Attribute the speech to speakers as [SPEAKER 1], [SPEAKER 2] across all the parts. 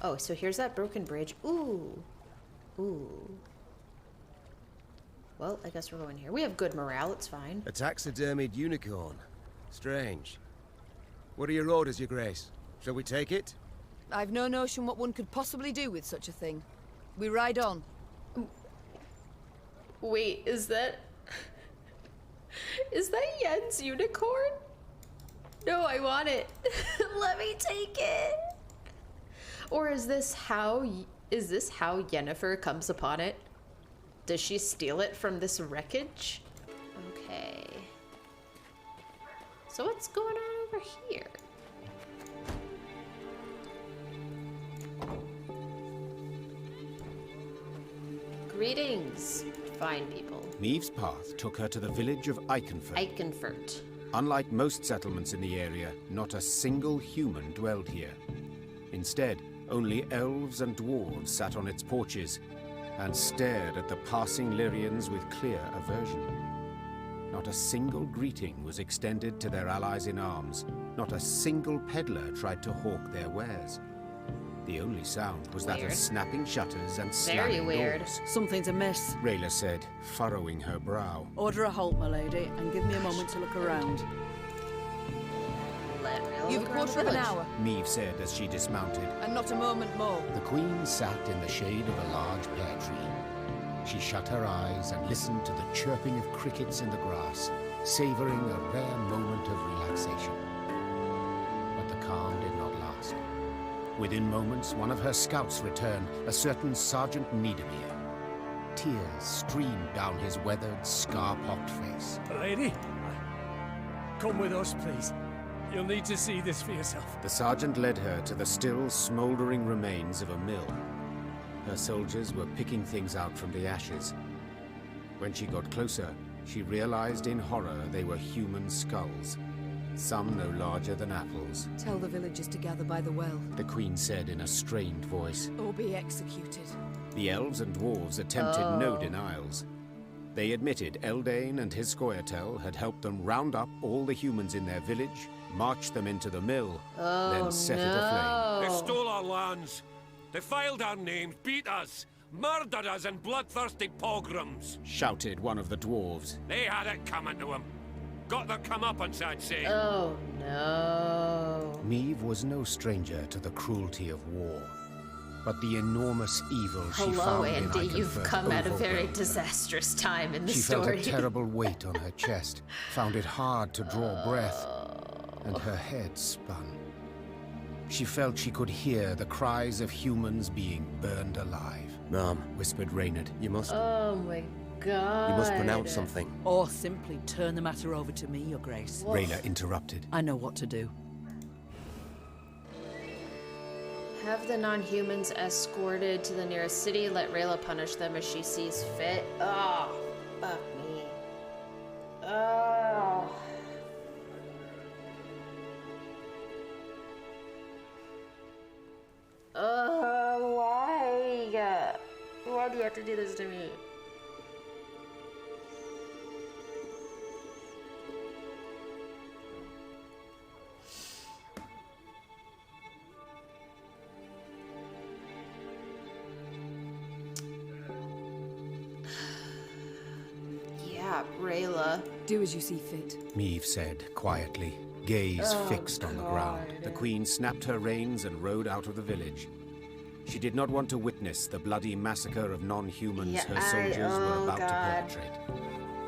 [SPEAKER 1] Oh, so here's that broken bridge. Ooh. Ooh. Well, I guess we're going here. We have good morale, it's fine.
[SPEAKER 2] A taxidermied unicorn. Strange. What are your orders, Your Grace? Shall we take it?
[SPEAKER 3] I've no notion what one could possibly do with such a thing. We ride on.
[SPEAKER 1] Wait, is that... Is that Yen's unicorn? No, I want it. Let me take it. Or is this how Yennefer comes upon it? Does she steal it from this wreckage? Okay. So what's going on over here? Greetings, fine people.
[SPEAKER 4] Maeve's path took her to the village of Eichenfurt.
[SPEAKER 1] Eichenfurt.
[SPEAKER 4] Unlike most settlements in the area, not a single human dwelled here. Instead, only elves and dwarves sat on its porches and stared at the passing Lyrians with clear aversion. Not a single greeting was extended to their allies in arms. Not a single peddler tried to hawk their wares. The only sound was that of snapping shutters and slamming doors.
[SPEAKER 3] Something's amiss,
[SPEAKER 4] Rayla said, furrowing her brow.
[SPEAKER 3] Order a halt, my lady, and give me a moment to look around. You've a quarter of an hour,
[SPEAKER 4] Maeve said as she dismounted.
[SPEAKER 3] and not a moment more.
[SPEAKER 5] The Queen sat in the shade of a large pear tree. She shut her eyes and listened to the chirping of crickets in the grass, savoring a rare moment of relaxation. But the calm did not last. Within moments, one of her scouts returned, a certain Sergeant Niedermere. Tears streamed down his weathered, scar-pocked face.
[SPEAKER 6] Lady, come with us, please. You'll need to see this for yourself.
[SPEAKER 4] The sergeant led her to the still smouldering remains of a mill. Her soldiers were picking things out from the ashes. When she got closer, she realized in horror they were human skulls, some no larger than apples.
[SPEAKER 3] Tell the villagers to gather by the well,
[SPEAKER 4] The Queen said in a strained voice.
[SPEAKER 3] or be executed.
[SPEAKER 4] The elves and dwarves attempted no denials. They admitted Eldane and his Scoia'tael had helped them round up all the humans in their village, march them into the mill, then set it aflame.
[SPEAKER 7] They stole our lands, defiled our names, beat us, murdered us in bloodthirsty pogroms.
[SPEAKER 4] Shouted one of the dwarves.
[SPEAKER 7] They had it coming to them. Got their comeuppance, I'd say.
[SPEAKER 1] Oh no.
[SPEAKER 5] Maeve was no stranger to the cruelty of war, but the enormous evil she
[SPEAKER 1] Hello,
[SPEAKER 5] found in
[SPEAKER 1] Andy. You've
[SPEAKER 5] Eichenfurt
[SPEAKER 1] come at a very
[SPEAKER 5] overwhelmed her.
[SPEAKER 1] disastrous time in the
[SPEAKER 5] She
[SPEAKER 1] story.
[SPEAKER 5] felt a terrible weight on her chest, found it hard to draw breath, and her head spun. She felt she could hear the cries of humans being burned alive.
[SPEAKER 2] Mom,
[SPEAKER 5] Whispered Reynard.
[SPEAKER 2] you must
[SPEAKER 1] Oh my god.
[SPEAKER 2] pronounce something.
[SPEAKER 3] Or simply turn the matter over to me, Your Grace.
[SPEAKER 5] Rayla interrupted.
[SPEAKER 3] I know what to do.
[SPEAKER 1] Have the non-humans escorted to the nearest city. Let Rayla punish them as she sees fit. Oh, fuck me. Oh. Why? Why do you have to do this to me? Yeah, Rayla.
[SPEAKER 3] Do as you see fit.
[SPEAKER 5] Maeve said quietly, gaze fixed on the ground.
[SPEAKER 4] The Queen snapped her reins and rode out of the village. She did not want to witness the bloody massacre of non-humans
[SPEAKER 1] Yeah,
[SPEAKER 4] her soldiers were about
[SPEAKER 1] God.
[SPEAKER 4] to perpetrate.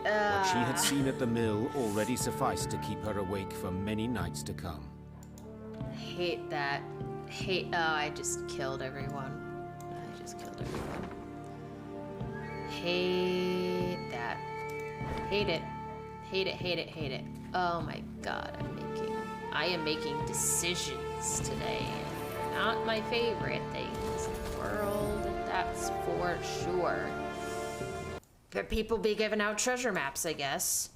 [SPEAKER 4] What she had seen at the mill already sufficed to keep her awake for many nights to come.
[SPEAKER 1] Hate that. Oh, I just killed everyone. I just killed everyone. Hate that. Hate it. Hate it, hate it, hate it. Oh my god, I am making decisions today. Not my favorite things in the world, that's for sure. But people be giving out treasure maps, I guess.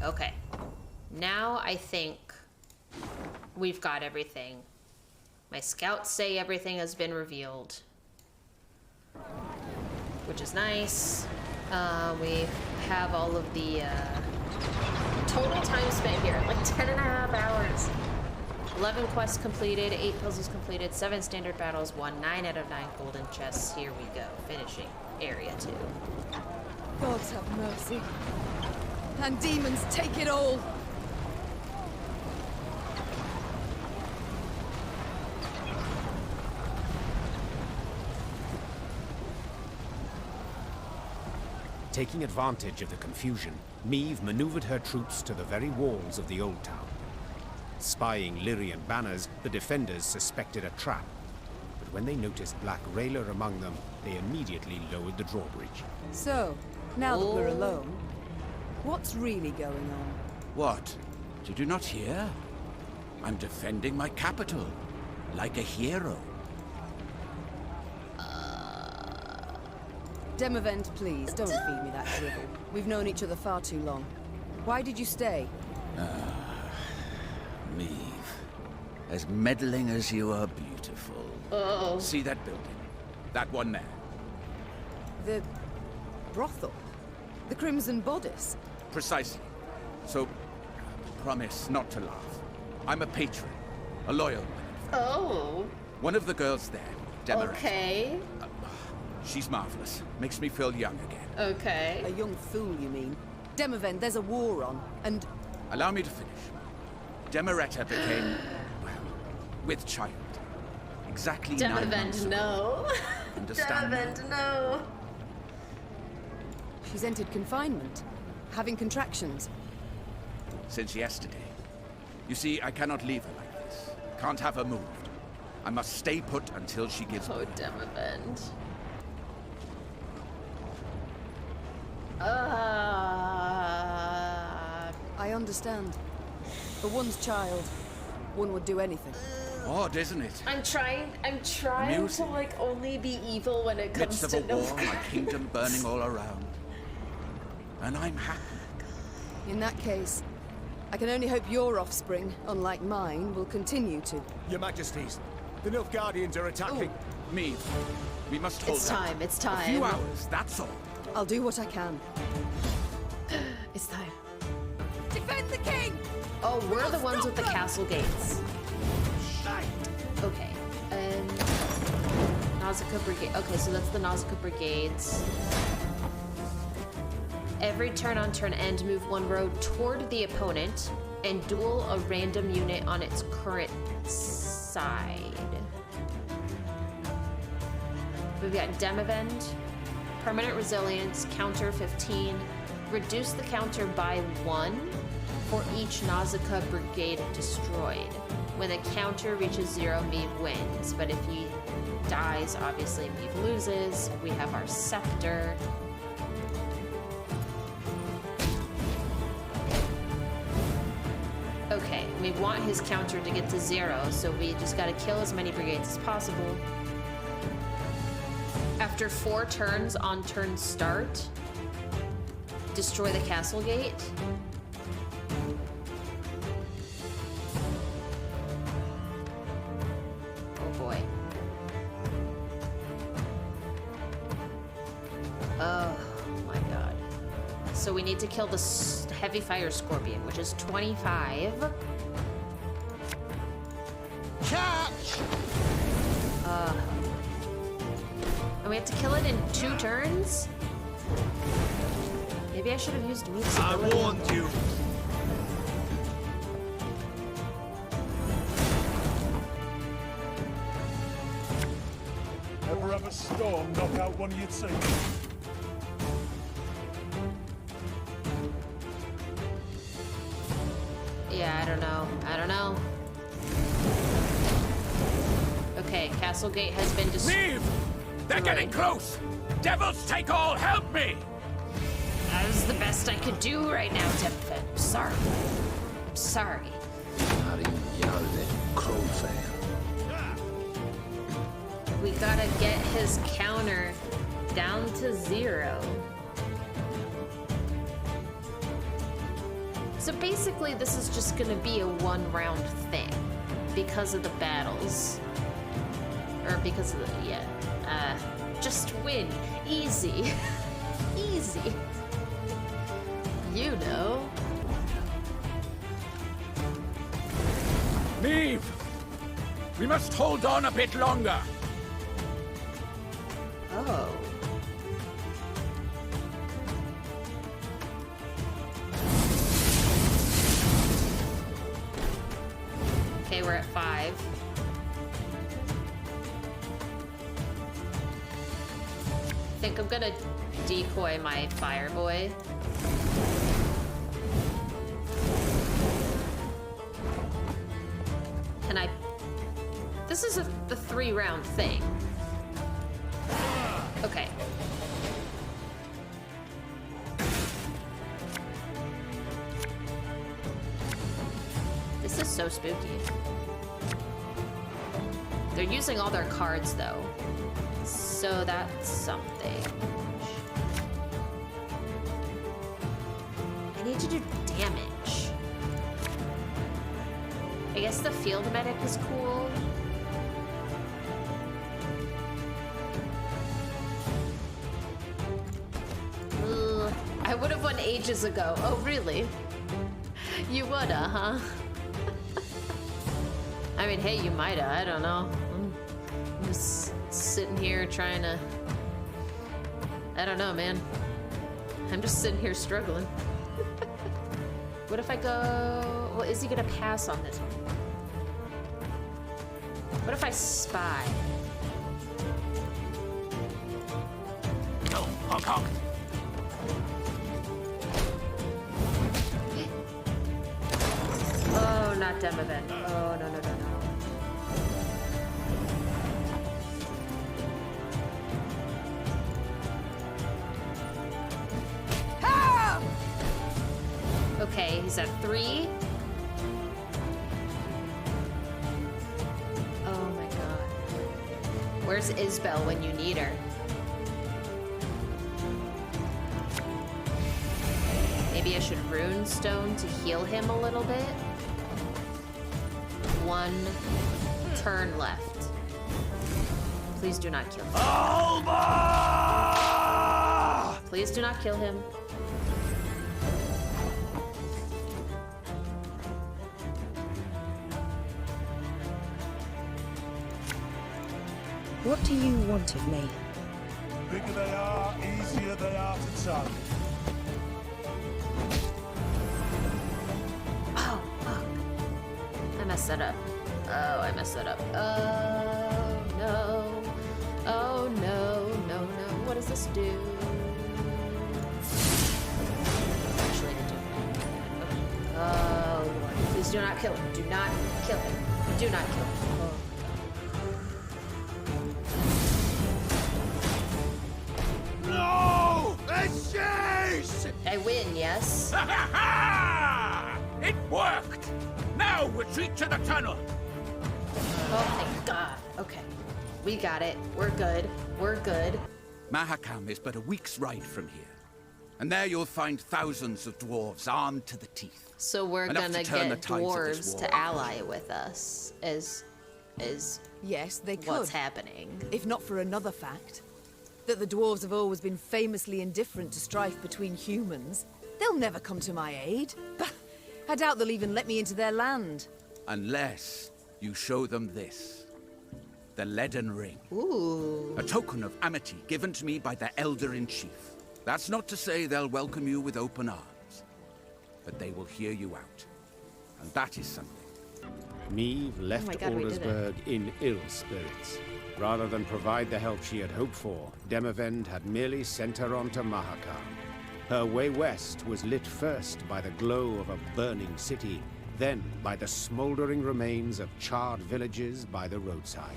[SPEAKER 1] Okay. Now I think we've got everything. My scouts say everything has been revealed, which is nice. We have all of the total time spent here, like 10.5 hours. 11 quests completed, 8 puzzles completed, 7 standard battles, 9 out of 9 golden chests. Here we go, finishing area 2.
[SPEAKER 3] Gods have mercy. And demons take it all.
[SPEAKER 4] Taking advantage of the confusion, Meve maneuvered her troops to the very walls of the old town. Spying Lyrian banners, the defenders suspected a trap. But when they noticed Black Rayla among them, they immediately lowered the drawbridge.
[SPEAKER 3] So, now that we're alone, what's really going on?
[SPEAKER 8] What? Did you not hear? I'm defending my capital, like a hero.
[SPEAKER 3] Demavend, please, don't feed me that drivel. We've known each other far too long. Why did you stay?
[SPEAKER 8] Meve. As meddling as you are beautiful.
[SPEAKER 1] Oh.
[SPEAKER 8] See that building? That one there.
[SPEAKER 3] The brothel? The Crimson Bodice?
[SPEAKER 8] Precisely. So, promise not to laugh. I'm a patron. A loyal one.
[SPEAKER 1] Oh.
[SPEAKER 8] One of the girls there, Demerette.
[SPEAKER 1] Okay.
[SPEAKER 8] She's marvelous. Makes me feel young again.
[SPEAKER 1] Okay.
[SPEAKER 3] A young fool, you mean? Demavend, there's a war on, and...
[SPEAKER 8] Allow me to finish. Demeretta became, well, with child. Exactly 9 months
[SPEAKER 1] Demavend,
[SPEAKER 8] ago.
[SPEAKER 1] no.
[SPEAKER 8] Understand now?
[SPEAKER 1] Demavend, no.
[SPEAKER 3] she's entered confinement, having contractions.
[SPEAKER 8] Since yesterday. You see, I cannot leave her like this. Can't have her moved. I must stay put until she gives
[SPEAKER 1] Oh,
[SPEAKER 8] birth.
[SPEAKER 1] Demavend.
[SPEAKER 3] I understand. For one's child, one would do anything.
[SPEAKER 8] Odd, isn't it?
[SPEAKER 1] I'm trying
[SPEAKER 8] Amusing.
[SPEAKER 1] to like only be evil when it comes
[SPEAKER 8] Midst of
[SPEAKER 1] to
[SPEAKER 8] a war, my
[SPEAKER 1] Nilfgaard.
[SPEAKER 8] kingdom burning all around. And I'm happy.
[SPEAKER 3] In that case, I can only hope your offspring, unlike mine, will continue to.
[SPEAKER 6] Your Majesties, the Nilfgaardians are attacking.
[SPEAKER 8] Me, we must hold
[SPEAKER 1] It's
[SPEAKER 8] out.
[SPEAKER 1] time, it's
[SPEAKER 8] A few
[SPEAKER 1] time.
[SPEAKER 8] hours, that's all.
[SPEAKER 3] I'll do what I can.
[SPEAKER 1] It's time.
[SPEAKER 3] Defend the king!
[SPEAKER 1] Oh, we're the ones with the castle gates. Okay. Nausicaa Brigade. Okay, so that's the Nausicaa Brigades. Every turn-on-turn end, move one road toward the opponent and duel a random unit on its current side. We've got Demavend, permanent resilience, counter 15. Reduce the counter by 1 for each Nausicaa Brigade destroyed. When the counter reaches 0, Meve wins. But if he dies, obviously Meve loses. We have our Scepter. Okay, we want his counter to get to 0, so we just gotta kill as many brigades as possible. After 4 turns on turn start, destroy the castle gate. Oh boy. Oh my god. So we need to kill the heavy fire scorpion, which is 25.
[SPEAKER 5] Catch!
[SPEAKER 1] And we have to kill it in 2 turns? Maybe I should have used Meve's ability.
[SPEAKER 6] you. Ever have a storm knock out one of your team?
[SPEAKER 1] Yeah, I don't know. Okay, Castle Gate has been destroyed.
[SPEAKER 8] Meve! They're getting close! Devils take all, help me!
[SPEAKER 1] That was the best I could do right now, Demavend. I'm sorry. We gotta get his counter down to 0. So basically, this is just gonna be a 1-round thing because of the battles. Or because of the, just win. Easy. Easy. You know.
[SPEAKER 8] Meve! We must hold on a bit longer.
[SPEAKER 1] Oh. Okay, we're at 5. I think I'm gonna decoy my fire boy. Can I... This is the 3-round thing. Okay. This is so spooky. They're using all their cards, though. So that's something. I need to do damage. I guess the field medic is cool. Ugh, I would have won ages ago. Oh, really? You woulda, huh? I mean, hey, you mighta. I don't know. I'm just sitting here trying to... I don't know, man. I'm just sitting here struggling. What if I go... Well, is he gonna pass on this one? What if I spy?
[SPEAKER 8] Oh, honk honk.
[SPEAKER 1] Oh, not Demavent. Oh, no, no, no, no. Okay, he's at 3. Oh my god. Where's Isbel when you need her? Maybe I should runestone to heal him a little bit. 1 turn left. Please do not kill him.
[SPEAKER 8] Alba!
[SPEAKER 1] Please do not kill him.
[SPEAKER 9] What do you want of me?
[SPEAKER 6] Bigger they are, easier they are to tug.
[SPEAKER 1] Oh, fuck. I messed that up. Oh, I messed that up. Oh, no. Oh, no, no, no. What does this do? Actually, I didn't do it. Okay. Oh, Lord. Please do not kill him. Do not kill him. Do not kill him. Oh.
[SPEAKER 8] No! It's chase!
[SPEAKER 1] I win, yes?
[SPEAKER 8] It worked! Now retreat to the tunnel!
[SPEAKER 1] Oh, thank God. Okay. We got it. We're good. We're good.
[SPEAKER 8] Mahakam is but a week's ride from here. And there you'll find thousands of dwarves armed to the teeth.
[SPEAKER 1] So we're
[SPEAKER 8] Enough
[SPEAKER 1] gonna
[SPEAKER 8] to turn the
[SPEAKER 1] get
[SPEAKER 8] tides of this
[SPEAKER 1] dwarves
[SPEAKER 8] war.
[SPEAKER 1] to ally with us, is
[SPEAKER 3] Yes, they could.
[SPEAKER 1] what's happening.
[SPEAKER 3] If not for another fact. That the dwarves have always been famously indifferent to strife between humans. They'll never come to my aid. I doubt they'll even let me into their land.
[SPEAKER 8] Unless you show them this. The Leaden Ring.
[SPEAKER 1] Ooh.
[SPEAKER 8] A token of amity given to me by their Elder-in-Chief. That's not to say they'll welcome you with open arms. But they will hear you out. And that is something.
[SPEAKER 4] Meve left
[SPEAKER 1] my God, we did it.
[SPEAKER 4] Aldersburg in ill spirits. Rather than provide the help she had hoped for, Demavend had merely sent her on to Mahakam. Her way west was lit first by the glow of a burning city, then by the smoldering remains of charred villages by the roadside.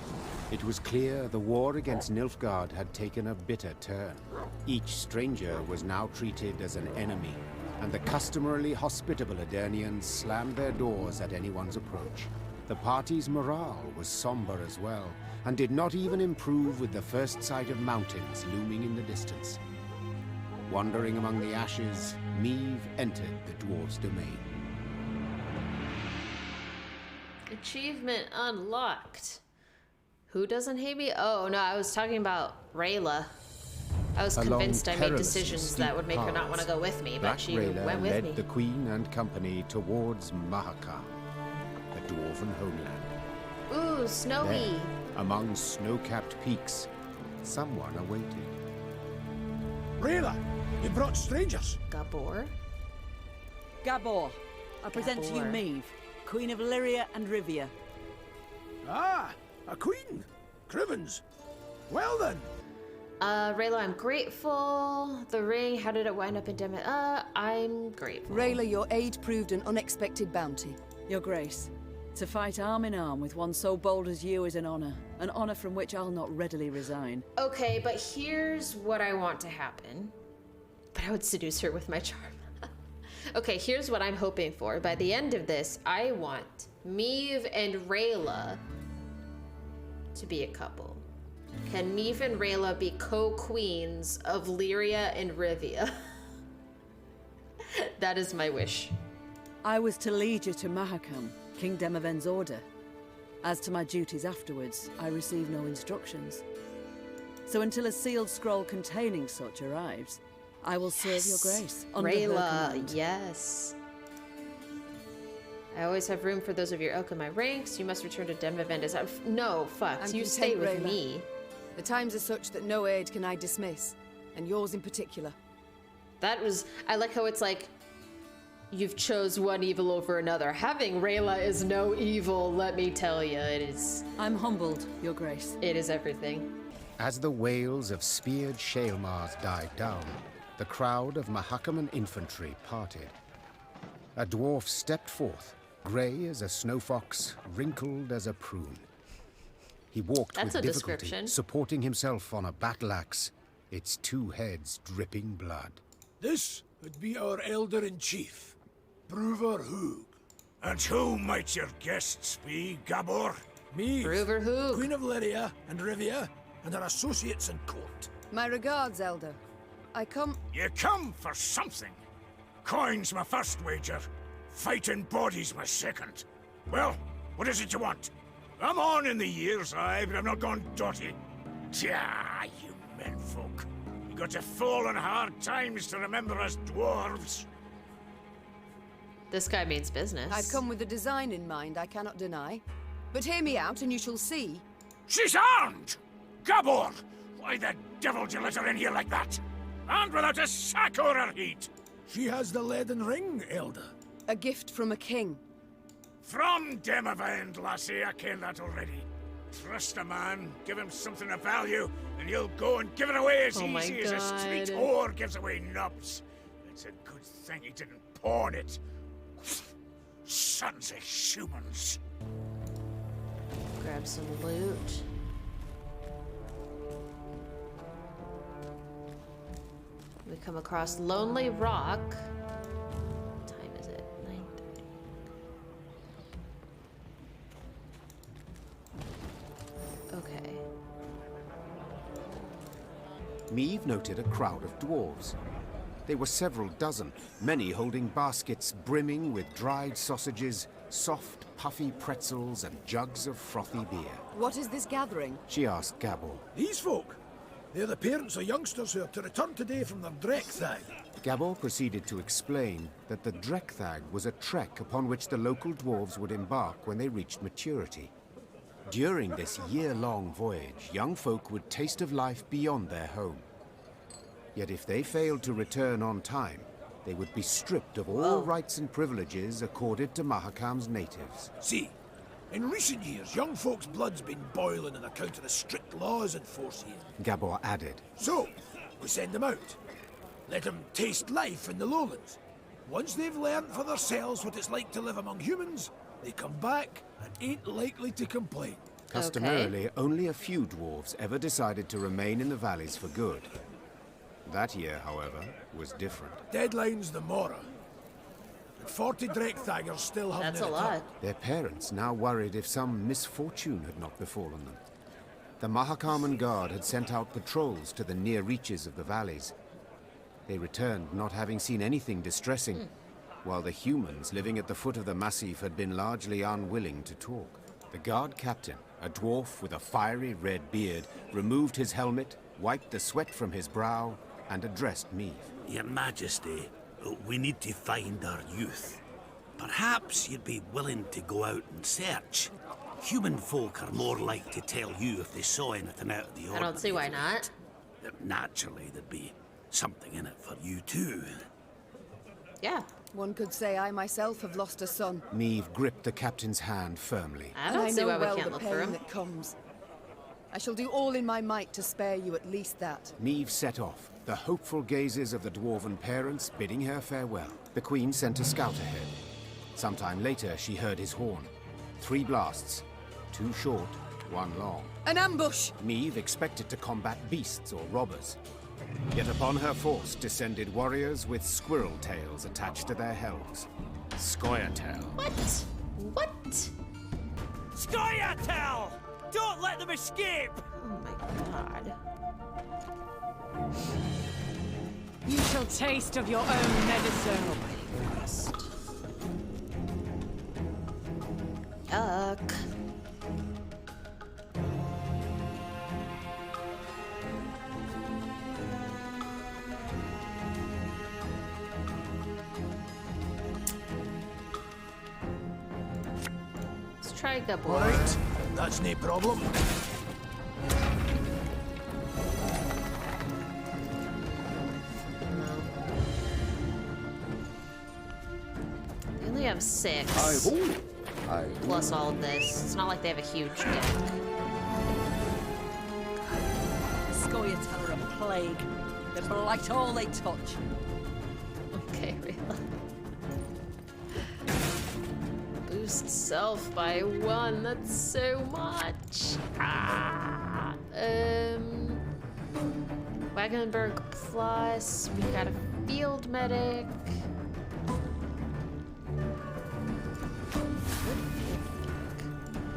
[SPEAKER 4] It was clear the war against Nilfgaard had taken a bitter turn. Each stranger was now treated as an enemy, and the customarily hospitable Adernians slammed their doors at anyone's approach. The party's morale was somber as well, and did not even improve with the first sight of mountains looming in the distance. Wandering among the ashes, Meve entered the dwarves' domain.
[SPEAKER 1] Achievement unlocked. Who doesn't hate me? Oh, no, I was talking about Rayla. I was convinced I made decisions that would make her not want to go with me, but
[SPEAKER 4] Black
[SPEAKER 1] she
[SPEAKER 4] Rayla
[SPEAKER 1] went with
[SPEAKER 4] led
[SPEAKER 1] me.
[SPEAKER 4] the Queen and company towards Mahakam. The dwarven homeland.
[SPEAKER 1] Ooh, snowy.
[SPEAKER 4] There, among snow-capped peaks, someone awaited.
[SPEAKER 9] Rayla, you brought strangers.
[SPEAKER 1] Gabor.
[SPEAKER 10] Gabor, I present to you
[SPEAKER 1] Gabor.
[SPEAKER 10] Maeve, Queen of Illyria and Rivia.
[SPEAKER 9] Ah, a queen. Crivens. Well then.
[SPEAKER 1] Rayla, I'm grateful. The ring, how did it wind up in I'm grateful.
[SPEAKER 3] Rayla, your aid proved an unexpected bounty.
[SPEAKER 10] Your Grace, to fight arm in arm with one so bold as you is an honor from which I'll not readily resign.
[SPEAKER 1] Okay, but here's what I want to happen. But I would seduce her with my charm. Okay, here's what I'm hoping for. By the end of this, I want Maeve and Rayla to be a couple. Can Maeve and Rayla be co-queens of Lyria and Rivia? That is my wish.
[SPEAKER 10] I was to lead you to Mahakam, King Demoven's order. As to my duties afterwards, I received no instructions. So until a sealed scroll containing such arrives, I will serve your grace under her
[SPEAKER 1] Rayla,
[SPEAKER 10] command.
[SPEAKER 1] yes. I always have room for those of your ilk in my ranks. You must return to Demoven as no, fuck.
[SPEAKER 3] I'm
[SPEAKER 1] You stay
[SPEAKER 3] content,
[SPEAKER 1] with
[SPEAKER 3] Rayla.
[SPEAKER 1] me.
[SPEAKER 3] The times are such that no aid can I dismiss, and yours in particular.
[SPEAKER 1] That was, I like how it's like, you've chose one evil over another. Having Rayla is no evil, let me tell you. It is.
[SPEAKER 10] I'm humbled, your grace.
[SPEAKER 1] It is everything.
[SPEAKER 4] As the wails of speared Shaelmars died down, the crowd of Mahakaman infantry parted. A dwarf stepped forth, grey as a snow fox, wrinkled as a prune. He walked
[SPEAKER 1] That's
[SPEAKER 4] with
[SPEAKER 1] a
[SPEAKER 4] difficulty,
[SPEAKER 1] description.
[SPEAKER 4] supporting himself on a battle axe, its two heads dripping blood.
[SPEAKER 9] This would be our elder-in-chief, Bruver Hoog.
[SPEAKER 11] And who might your guests be, Gabor?
[SPEAKER 9] Me,
[SPEAKER 1] Bruver Hoog.
[SPEAKER 9] Queen of Lyria and Rivia, and her associates in court.
[SPEAKER 3] My regards, Elder. I come...
[SPEAKER 11] You come for something. Coin's my first wager. Fighting bodies my second. Well, what is it you want? I'm on in the years, aye, but I'm not gone dotty. Tja, you menfolk. You got to fall on hard times to remember us dwarves.
[SPEAKER 1] This guy means business.
[SPEAKER 3] I've come with a design in mind I cannot deny. But hear me out and you shall see.
[SPEAKER 11] She's armed! Gabor! Why the devil did you let her in here like that? And without a sack or her heat!
[SPEAKER 9] She has the leaden ring, Elder.
[SPEAKER 3] A gift from a king.
[SPEAKER 11] From Demavend, lassie, I ken that already. Trust a man, give him something of value, and he'll go and give it away as
[SPEAKER 1] Oh my
[SPEAKER 11] easy as a street
[SPEAKER 1] God.
[SPEAKER 11] whore gives away nubs. It's a good thing he didn't pawn it. Sons of humans.
[SPEAKER 1] Grab some loot. We come across Lonely Rock. What time is it? 9:30. Okay.
[SPEAKER 4] Maeve noted a crowd of dwarves. They were several dozen, many holding baskets brimming with dried sausages, soft, puffy pretzels, and jugs of frothy beer.
[SPEAKER 3] What is this gathering?
[SPEAKER 4] She asked Gabor.
[SPEAKER 9] These folk, they're the parents of youngsters who are to return today from their Dreckthag.
[SPEAKER 4] Gabor proceeded to explain that the Dreckthag was a trek upon which the local dwarves would embark when they reached maturity. During this year-long voyage, young folk would taste of life beyond their home. Yet if they failed to return on time, they would be stripped of all rights and privileges accorded to Mahakam's natives.
[SPEAKER 9] See, in recent years, young folks' blood's been boiling on account of the strict laws in force here.
[SPEAKER 4] Gabor added.
[SPEAKER 9] So, we send them out. Let them taste life in the lowlands. Once they've learned for themselves what it's like to live among humans, they come back and ain't likely to complain.
[SPEAKER 4] Customarily, only a few dwarves ever decided to remain in the valleys for good. That year, however, was different.
[SPEAKER 9] Deadline's the Mora. And 40 Dreckthagers still haven't
[SPEAKER 1] That's a
[SPEAKER 9] returned.
[SPEAKER 1] lot.
[SPEAKER 4] Their parents now worried if some misfortune had not befallen them. The Mahakaman Guard had sent out patrols to the near reaches of the valleys. They returned not having seen anything distressing, while the humans living at the foot of the massif had been largely unwilling to talk. The guard captain, a dwarf with a fiery red beard, removed his helmet, wiped the sweat from his brow, and addressed Maeve.
[SPEAKER 12] Your Majesty, we need to find our youth. Perhaps you'd be willing to go out and search. Human folk are more like to tell you if they saw anything out of the ordinary.
[SPEAKER 1] I don't see why not.
[SPEAKER 12] Naturally, there'd be something in it for you too.
[SPEAKER 1] Yeah.
[SPEAKER 3] One could say I myself have lost a son.
[SPEAKER 4] Neve gripped the captain's hand firmly.
[SPEAKER 1] I don't see why we
[SPEAKER 3] well
[SPEAKER 1] can't
[SPEAKER 3] the
[SPEAKER 1] look
[SPEAKER 3] pain
[SPEAKER 1] for him.
[SPEAKER 3] that comes. I shall do all in my might to spare you at least that.
[SPEAKER 4] Neve set off, the hopeful gazes of the dwarven parents bidding her farewell. The queen sent a scout ahead. Sometime later, she heard his horn. 3 blasts. 2 short, 1 long.
[SPEAKER 3] An ambush!
[SPEAKER 4] Neve expected to combat beasts or robbers. Yet upon her force descended warriors with squirrel tails attached to their helms. Scoia'tael.
[SPEAKER 1] What? What?
[SPEAKER 6] Scoia'tael! Don't let them escape!
[SPEAKER 1] Oh my god.
[SPEAKER 13] You shall taste of your own medicine.
[SPEAKER 1] Yuck. Let's try Gabor.
[SPEAKER 9] Alright, that's no problem.
[SPEAKER 1] They only have 6. Plus all of this. It's not like they have a huge deck.
[SPEAKER 10] Scoia'tael are a plague. They blight all they touch.
[SPEAKER 1] Okay, Rayla. Boost self by 1. That's so much. Ah. Wagenberg plus. We got a field medic.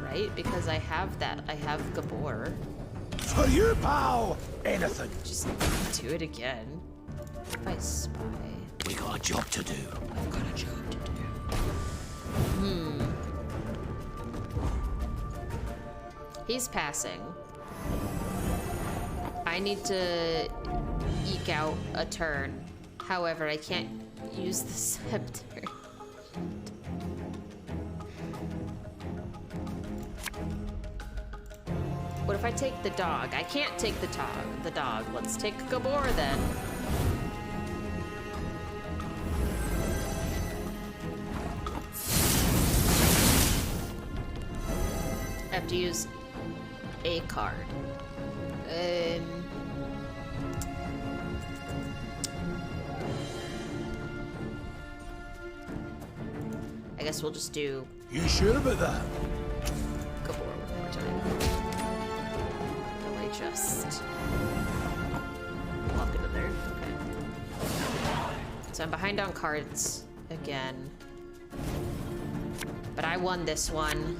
[SPEAKER 1] Right? Because I have that. I have Gabor.
[SPEAKER 9] For you, pal! Anything.
[SPEAKER 1] Just do it again. If I spy.
[SPEAKER 12] We got a job to do.
[SPEAKER 1] I've got a job to do. He's passing. I need to eke out a turn. However, I can't use the scepter. What if I take the dog? I can't take the dog. Let's take Gabor then. I have to use a card. I guess we'll just do.
[SPEAKER 9] You sure about that?
[SPEAKER 1] Gabor one more time. Really just walk into there. Okay. So I'm behind on cards again. But I won this one.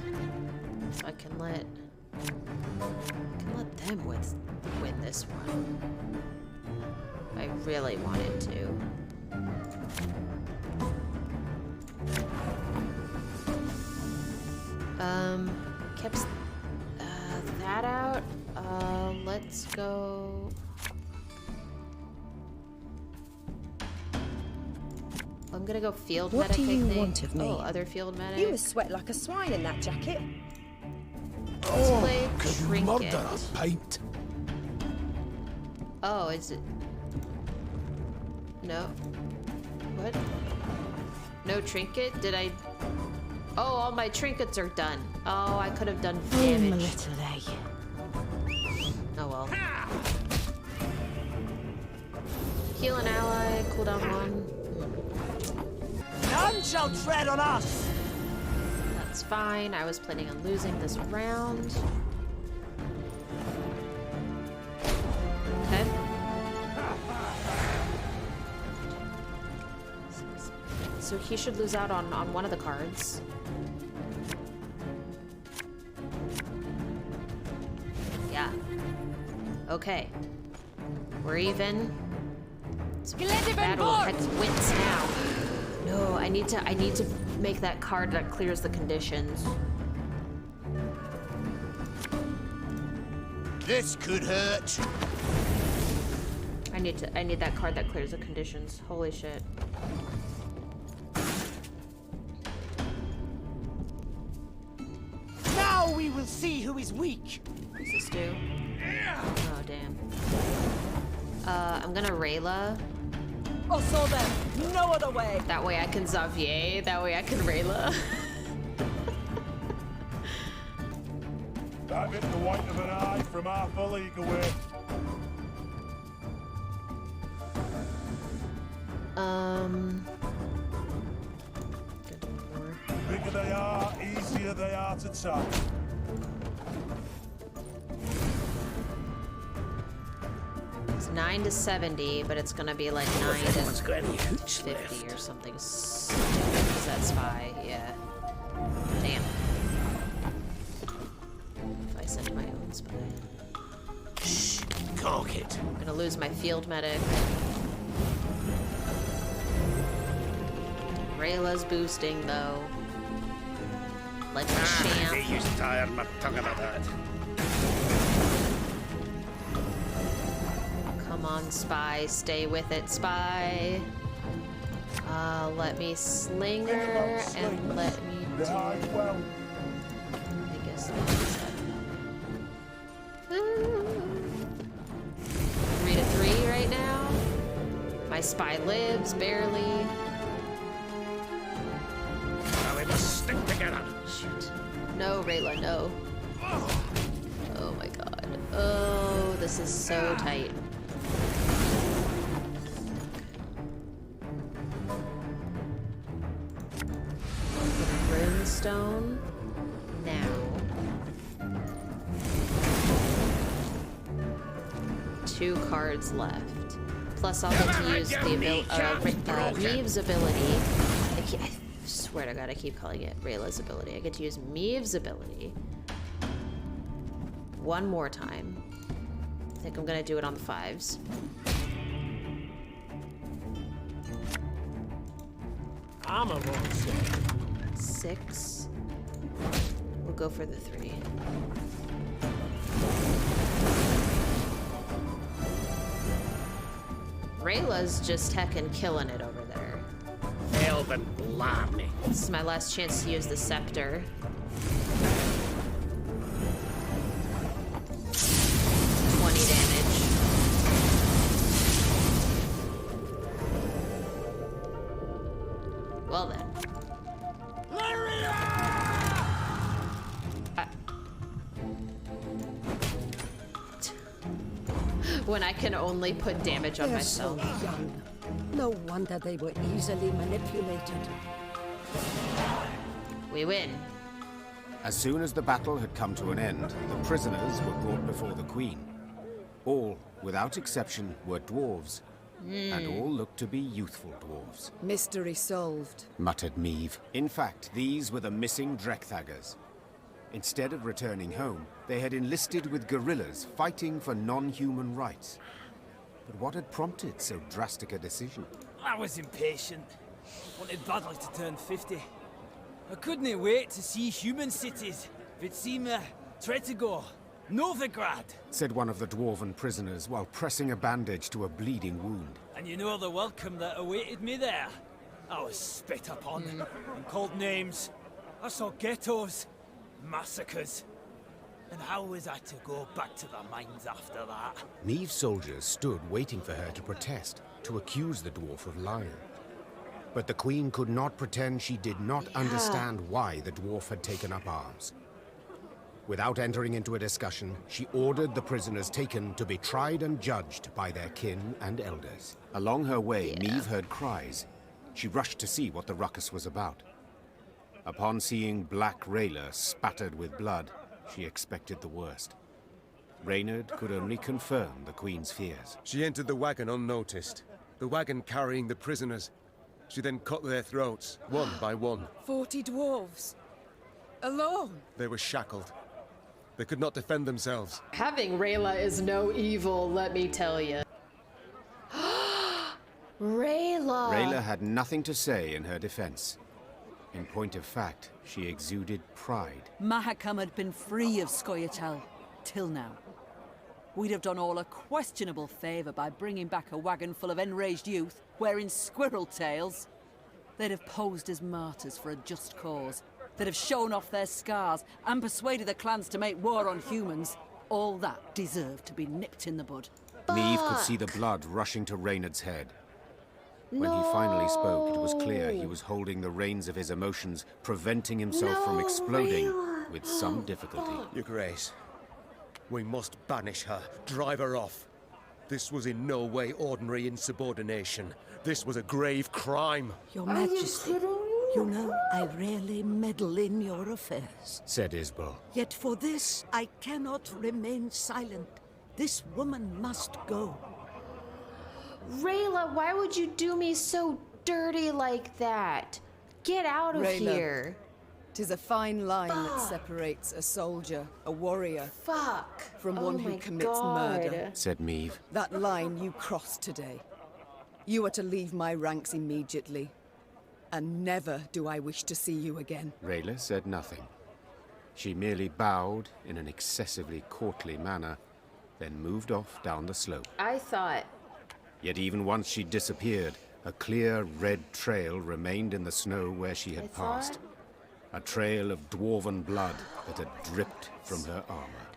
[SPEAKER 1] So I can let them win this one. I really wanted to. Kept that out. Let's go. I'm gonna go field medic.
[SPEAKER 14] What do you
[SPEAKER 1] I think.
[SPEAKER 14] want of me?
[SPEAKER 1] Oh, other field medic.
[SPEAKER 14] You must sweat like a swine in that jacket.
[SPEAKER 9] Oh,
[SPEAKER 1] play
[SPEAKER 9] could you
[SPEAKER 1] Trinket.
[SPEAKER 9] murder a pint?
[SPEAKER 1] Oh, is it? No. What? No trinket? Did I? Oh, all my trinkets are done. Oh, I could have done damage. Oh well. Heal an ally, cooldown 1.
[SPEAKER 6] None shall tread on us!
[SPEAKER 1] That's fine. I was planning on losing this round. Okay. So he should lose out on one of the cards. Yeah. Okay. We're even. So battle hex wins now. No, I need to make that card that clears the conditions.
[SPEAKER 11] This could hurt.
[SPEAKER 1] I need that card that clears the conditions. Holy shit.
[SPEAKER 12] will see who is weak.
[SPEAKER 1] What's this do? Oh, damn. I'm gonna Rayla.
[SPEAKER 10] Oh, so then, no other way.
[SPEAKER 1] That way I can Xavier, that way I can Rayla.
[SPEAKER 15] That bit the white of an eye from half a league away. Bigger they are, easier they are to tap.
[SPEAKER 1] It's 9 to 70, but it's gonna be like 9 to 50 or something. Is that spy? Yeah. Damn. If I send my own spy.
[SPEAKER 12] Shh, cock it.
[SPEAKER 1] I'm gonna lose my field medic. Rayla's boosting though. Like a champ.
[SPEAKER 12] They used to tire my tongue about that.
[SPEAKER 1] Come on, spy. Stay with it, spy. Let me sling her and let me do... I guess that's 3 to 3 right now. My spy lives, barely.
[SPEAKER 12] Now we must stick together.
[SPEAKER 1] Shoot. No, Rayla, no. Oh my god. Oh, this is so tight. Runestone. Now. 2 cards left. Plus I'll get to use the Maeve's ability. I swear to god I keep calling it Rayla's ability. I get to use Maeve's ability one more time. I think I'm gonna do it on the 5s.
[SPEAKER 6] I'm a wrong
[SPEAKER 1] 6. We'll go for the 3. Rayla's just heckin' killing it over there.
[SPEAKER 12] Elven blarney.
[SPEAKER 1] This is my last chance to use the scepter. 20 damage. Well then. When I can only put damage on myself.
[SPEAKER 16] So young. No wonder they were easily manipulated.
[SPEAKER 1] We win.
[SPEAKER 4] As soon as the battle had come to an end, the prisoners were brought before the Queen. All, without exception, were dwarves, and all looked to be youthful dwarves.
[SPEAKER 3] Mystery solved,
[SPEAKER 4] muttered Maeve. In fact, these were the missing Drechthaggers. Instead of returning home, they had enlisted with guerrillas fighting for non-human rights. But what had prompted so drastic a decision?
[SPEAKER 6] I was impatient. Wanted badly to turn 50. I couldn't wait to see human cities. Vitsima, Tretogor, Novigrad.
[SPEAKER 4] Said one of the dwarven prisoners while pressing a bandage to a bleeding wound.
[SPEAKER 6] And you know the welcome that awaited me there. I was spit upon and called names. I saw ghettos, massacres. And how was I to go back to the mines after that?
[SPEAKER 4] Maeve's soldiers stood waiting for her to protest, to accuse the dwarf of lying. But the Queen could not pretend she did not understand why the dwarf had taken up arms. Without entering into a discussion, she ordered the prisoners taken to be tried and judged by their kin and elders. Along her way, Maeve heard cries. She rushed to see what the ruckus was about. Upon seeing Black Rayla spattered with blood, she expected the worst. Reynard could only confirm the Queen's fears.
[SPEAKER 2] She entered the wagon unnoticed. The wagon carrying the prisoners. She then cut their throats, one by one.
[SPEAKER 3] 40 dwarves. Alone.
[SPEAKER 2] They were shackled. They could not defend themselves.
[SPEAKER 1] Having Rayla is no evil, let me tell you. Rayla!
[SPEAKER 4] Rayla had nothing to say in her defense. In point of fact, she exuded pride.
[SPEAKER 10] Mahakam had been free of Scoia'tael, till now. We'd have done all a questionable favor by bringing back a wagon full of enraged youth wearing squirrel tails. They'd have posed as martyrs for a just cause, that have shown off their scars and persuaded the clans to make war on humans, all that deserve to be nipped in the bud.
[SPEAKER 4] Meve could see the blood rushing to Reynard's head. When he finally spoke, it was clear he was holding the reins of his emotions, preventing himself from exploding with some difficulty.
[SPEAKER 2] Your Grace, we must banish her, drive her off. This was in no way ordinary insubordination. This was a grave crime.
[SPEAKER 16] Your Majesty, you know I rarely meddle in your affairs.
[SPEAKER 4] Said Isbel.
[SPEAKER 16] Yet for this, I cannot remain silent. This woman must go.
[SPEAKER 1] Rayla, why would you do me so dirty like that? Get out of
[SPEAKER 3] Rayla,
[SPEAKER 1] here.
[SPEAKER 3] 'Tis a fine line that separates a soldier, a warrior, from one who commits murder.
[SPEAKER 4] Said Meve.
[SPEAKER 3] That line you crossed today. You are to leave my ranks immediately. And never do I wish to see you again.
[SPEAKER 4] Rayla said nothing. She merely bowed in an excessively courtly manner, then moved off down the slope.
[SPEAKER 1] I thought...
[SPEAKER 4] Yet even once she disappeared, a clear red trail remained in the snow where she had passed. A trail of dwarven blood that had dripped from her armor.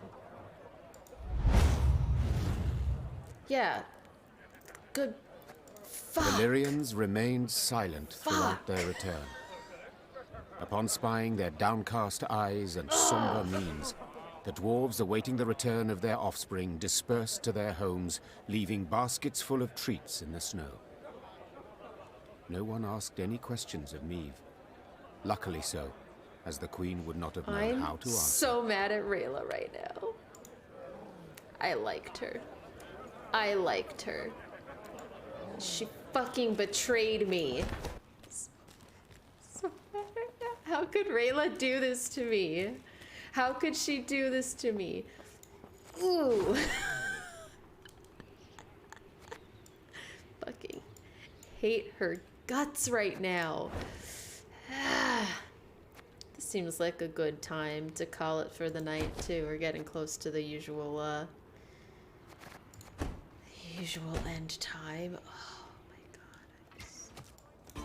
[SPEAKER 1] Yeah. Good. Fuck.
[SPEAKER 4] Valyrians remained silent throughout their return. Upon spying their downcast eyes and somber means, the dwarves awaiting the return of their offspring dispersed to their homes, leaving baskets full of treats in the snow. No one asked any questions of Meve. Luckily so, as the Queen would not have known how to answer.
[SPEAKER 1] I'm so mad at Rayla right now. I liked her. I liked her. She fucking betrayed me. So mad right now. How could Rayla do this to me? How could she do this to me? Ooh. Fucking hate her guts right now. This seems like a good time to call it for the night too. We're getting close to the usual end time. Oh my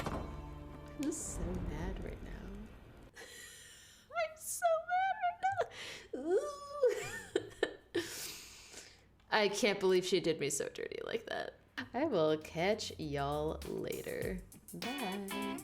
[SPEAKER 1] god. I'm so mad right now. I'm so mad right now. Ooh. I can't believe she did me so dirty like that. I will catch y'all later. Bye.